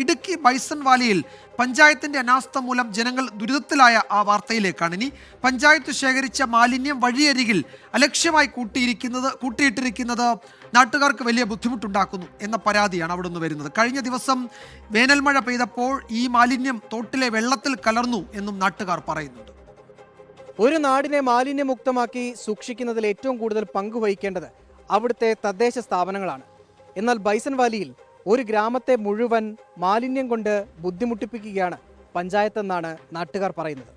Idukki bison വാലിയിൽ പഞ്ചായത്തിന്റെ അനാസ്ഥ മൂലം ജനങ്ങൾ ദുരിതത്തിലായ ആ വാർത്തയിലേക്കാണ് ഇനി. പഞ്ചായത്ത് ശേഖരിച്ച മാലിന്യം വഴിയരികിൽ അലക്ഷ്യമായി കൂട്ടിയിട്ടിരിക്കുന്നത് നാട്ടുകാർക്ക് വലിയ ബുദ്ധിമുട്ടുണ്ടാക്കുന്നു എന്ന പരാതിയാണ് അവിടെ നിന്ന് വരുന്നത്. കഴിഞ്ഞ ദിവസം വേനൽ മഴ പെയ്തപ്പോൾ ഈ മാലിന്യം തോട്ടിലെ വെള്ളത്തിൽ കലർന്നു എന്നും നാട്ടുകാർ പറയുന്നുണ്ട്. ഒരു നാടിനെ മാലിന്യമുക്തമാക്കി സൂക്ഷിക്കുന്നതിൽ ഏറ്റവും കൂടുതൽ പങ്കുവഹിക്കേണ്ടത് അവിടുത്തെ തദ്ദേശ സ്ഥാപനങ്ങളാണ്. എന്നാൽ ബൈസൺ വാലിയിൽ ഒരു ഗ്രാമത്തെ മുഴുവൻ മാലിന്യം കൊണ്ട് ബുദ്ധിമുട്ടിപ്പിക്കുകയാണ് പഞ്ചായത്ത് എന്നാണ് നാട്ടുകാർ പറയുന്നത്.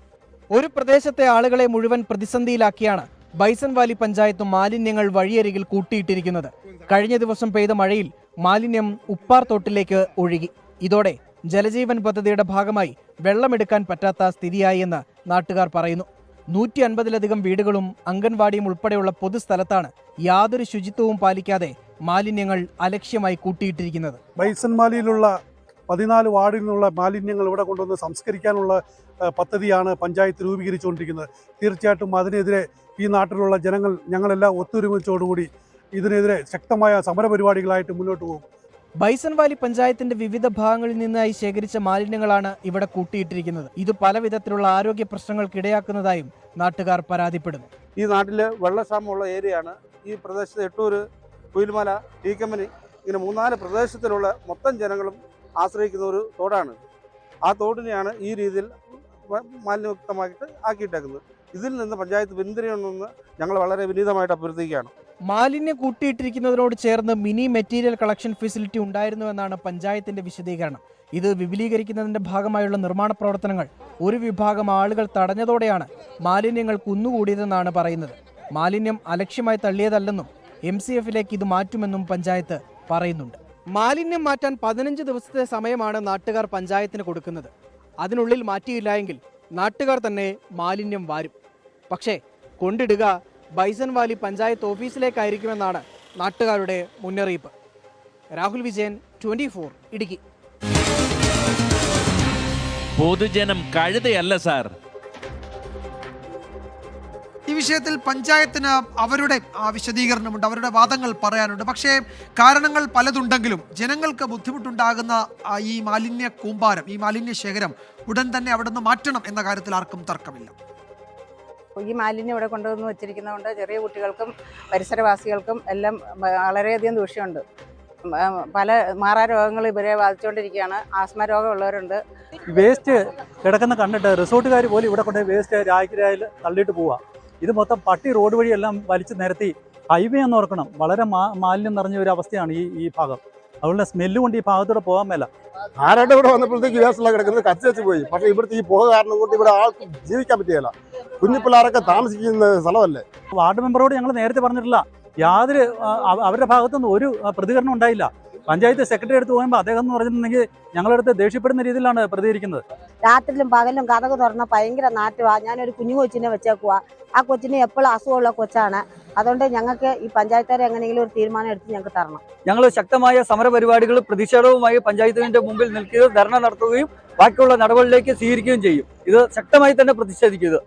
ഒരു പ്രദേശത്തെ ആളുകളെ മുഴുവൻ പ്രതിസന്ധിയിലാക്കിയാണ് ബൈസൺ വാലി പഞ്ചായത്ത് മാലിന്യങ്ങൾ വഴിയരികിൽ കൂട്ടിയിട്ടിരിക്കുന്നത്. കഴിഞ്ഞ ദിവസം പെയ്ത മഴയിൽ മാലിന്യം ഉപ്പാർ തോട്ടിലേക്ക് ഒഴുകി. ഇതോടെ ജലജീവൻ പദ്ധതിയുടെ ഭാഗമായി വെള്ളമെടുക്കാൻ പറ്റാത്ത സ്ഥിതിയായി എന്ന് നാട്ടുകാർ പറയുന്നു. 150-ലധികം വീടുകളും അംഗൻവാടിയും ഉൾപ്പെടെയുള്ള പൊതുസ്ഥലത്താണ് യാതൊരു ശുചിത്വവും പാലിക്കാതെ മാലിന്യങ്ങൾ അലക്ഷ്യമായി കൂട്ടിയിട്ടിരിക്കുന്നത്. ബൈസൺ വാലിയിലുള്ള 14 വാർഡിൽ നിന്നുള്ള മാലിന്യങ്ങൾ ഇവിടെ കൊണ്ടുവന്ന് സംസ്കരിക്കാനുള്ള പദ്ധതിയാണ് പഞ്ചായത്ത് രൂപീകരിച്ചുകൊണ്ടിരിക്കുന്നത്. തീർച്ചയായിട്ടും അതിനെതിരെ ഈ നാട്ടിലുള്ള ജനങ്ങൾ ഞങ്ങളെല്ലാം ഒത്തൊരുമിച്ചോടുകൂടി ഇതിനെതിരെ ശക്തമായ സമരപരിപാടികളായിട്ട് മുന്നോട്ട് പോകും. ബൈസൺ വാലി പഞ്ചായത്തിന്റെ വിവിധ ഭാഗങ്ങളിൽ നിന്നായി ശേഖരിച്ച മാലിന്യങ്ങളാണ് ഇവിടെ കൂട്ടിയിട്ടിരിക്കുന്നത്. ഇത് പല വിധത്തിലുള്ള ആരോഗ്യ പ്രശ്നങ്ങൾക്കിടയാക്കുന്നതായും നാട്ടുകാർ പരാതിപ്പെടുന്നു. ഈ നാട്ടിൽ വെള്ളക്ഷാമമുള്ള ഏരിയയാണ്. ഈ പ്രദേശത്ത് എട്ടൂർ, കുയിൽമല, ടീക്കമ്പനി ഇങ്ങനെ 3-4 പ്രദേശത്തിലുള്ള മൊത്തം ജനങ്ങളും ആശ്രയിക്കുന്ന ഒരു തോടാണ്. ആ തോടിനെയാണ് ഈ രീതിയിൽ മാലിന്യമുക്തമായിട്ട് ആക്കിയിട്ടേക്കുന്നത്. ഇതിൽ നിന്ന് പഞ്ചായത്ത് പിന്തിരിയണമെന്ന് ഞങ്ങൾ വളരെ വിനീതമായിട്ട് അഭ്യർത്ഥിക്കുകയാണ്. മാലിന്യം കൂട്ടിയിട്ടിരിക്കുന്നതിനോട് ചേർന്ന് മിനി മെറ്റീരിയൽ കളക്ഷൻ ഫെസിലിറ്റി ഉണ്ടായിരുന്നുവെന്നാണ് പഞ്ചായത്തിന്റെ വിശദീകരണം. ഇത് വിപുലീകരിക്കുന്നതിന്റെ ഭാഗമായുള്ള നിർമ്മാണ പ്രവർത്തനങ്ങൾ ഒരു വിഭാഗം ആളുകൾ തടഞ്ഞതോടെയാണ് മാലിന്യങ്ങൾ കുന്നുകൂടിയതെന്നാണ് പറയുന്നത്. മാലിന്യം അലക്ഷ്യമായി തള്ളിയതല്ലെന്നും MCFലേക്ക് ഇത് മാറ്റുമെന്നും പഞ്ചായത്ത് പറയുന്നുണ്ട്. മാലിന്യം മാറ്റാൻ 15 ദിവസത്തെ സമയമാണ് നാട്ടുകാർ പഞ്ചായത്തിന് കൊടുക്കുന്നത്. അതിനുള്ളിൽ മാറ്റിയില്ല എങ്കിൽ നാട്ടുകാർ തന്നെ മാലിന്യം വാരും. പക്ഷേ കൊണ്ടിടുക ബൈസൺ വാലി പഞ്ചായത്ത് ഓഫീസിലേക്കായിരിക്കുമെന്നാണ് നാട്ടുകാരുടെ മുന്നറിയിപ്പ്. രാഹുൽ വിജയൻ, 24 ഇടുക്കി. പൊതുജനം കഴുതയല്ല സാർ. ഈ വിഷയത്തിൽ പഞ്ചായത്തിന് അവരുടെ വിശദീകരണമുണ്ട്, അവരുടെ വാദങ്ങൾ പറയാനുണ്ട്. പക്ഷേ കാരണങ്ങൾ പലതുണ്ടെങ്കിലും ജനങ്ങൾക്ക് ബുദ്ധിമുട്ടുണ്ടാകുന്ന ഈ മാലിന്യ കൂമ്പാരം, ഈ മാലിന്യ ശേഖരം ഉടൻ തന്നെ അവിടെ നിന്ന് മാറ്റണം എന്ന കാര്യത്തിൽ ആർക്കും തർക്കമില്ല. ഈ മാലിന്യം ഇവിടെ കൊണ്ടുവന്ന് വെച്ചിരിക്കുന്നതുകൊണ്ട് ചെറിയ കുട്ടികൾക്കും പരിസരവാസികൾക്കും എല്ലാം വളരെയധികം ദൂഷ്യമുണ്ട്. പല മാറാരോഗങ്ങൾ ഇവരെ ബാധിച്ചുകൊണ്ടിരിക്കുകയാണ്. ആസ്മ രോഗമുള്ളവരുണ്ട്. വേസ്റ്റ് കിടക്കുന്ന കണ്ടിട്ട് റിസോർട്ടുകാർ പോലും ഇവിടെ കൊണ്ട് വേസ്റ്റ് രായ്ക്കിരായിൽ തള്ളിയിട്ട് പോവുക. ഇത് മൊത്തം പട്ടി റോഡ് വഴിയെല്ലാം വലിച്ചു നിരത്തി. ഹൈവേ എന്ന് ഓർക്കണം, വളരെ മാലിന്യം നിറഞ്ഞ ഒരു അവസ്ഥയാണ് ഈ ഭാഗം. അതുകൊണ്ട് സ്മെല്ല് കൊണ്ട് ഈ ഭാഗത്തൂടെ പോകാൻ മേല. ആരുടെ ഇവിടെ വന്നപ്പോഴത്തേക്ക് വേസ്റ്റെല്ലാം കിടക്കുന്നത് കത്തിവെച്ച് പോയി. പക്ഷേ ഇവിടുത്തെ ഈ പുക കാരണം കൊണ്ട് ഇവിടെ ആൾക്ക് ജീവിക്കാൻ പറ്റിയല്ല. കുഞ്ഞിപ്പിള്ളാരൊക്കെ താമസിക്കുന്ന സ്ഥലമല്ലേ. വാർഡ് മെമ്പറോട് ഞങ്ങൾ നേരത്തെ പറഞ്ഞിട്ടില്ല, യാതൊരു അവരുടെ ഭാഗത്തുനിന്ന് ഒരു പ്രതികരണം ഉണ്ടായില്ല. പഞ്ചായത്ത് സെക്രട്ടറി എടുത്ത് പോകുമ്പോൾ അദ്ദേഹം എന്ന് പറഞ്ഞിട്ടുണ്ടെങ്കിൽ ഞങ്ങളടുത്ത് ദേഷ്യപ്പെടുന്ന രീതിയിലാണ് പ്രതികരിക്കുന്നത്. രാത്രിയിലും പകലും കഥക് തുറന്ന ഭയങ്കര നാറ്റുവാ. ഞാനൊരു കുഞ്ഞു കൊച്ചിനെ വെച്ചേക്കുവാ. ആ കൊച്ചിന് എപ്പോഴും അസുഖമുള്ള കൊച്ചാണ്. അതുകൊണ്ട് ഞങ്ങൾക്ക് ഈ പഞ്ചായത്തുകാരെ എങ്ങനെയെങ്കിലും ഒരു തീരുമാനം എടുത്ത് ഞങ്ങൾക്ക് തരണം. ഞങ്ങൾ ശക്തമായ സമരപരിപാടികൾ പ്രതിഷേധവുമായി പഞ്ചായത്തിന്റെ മുമ്പിൽ നിൽക്കുകയും ധർണ നടത്തുകയും ബാക്കിയുള്ള നടപടികളിലേക്ക് സ്വീകരിക്കുകയും ചെയ്യും. ഇത് ശക്തമായി തന്നെ പ്രതിഷേധിക്കുക.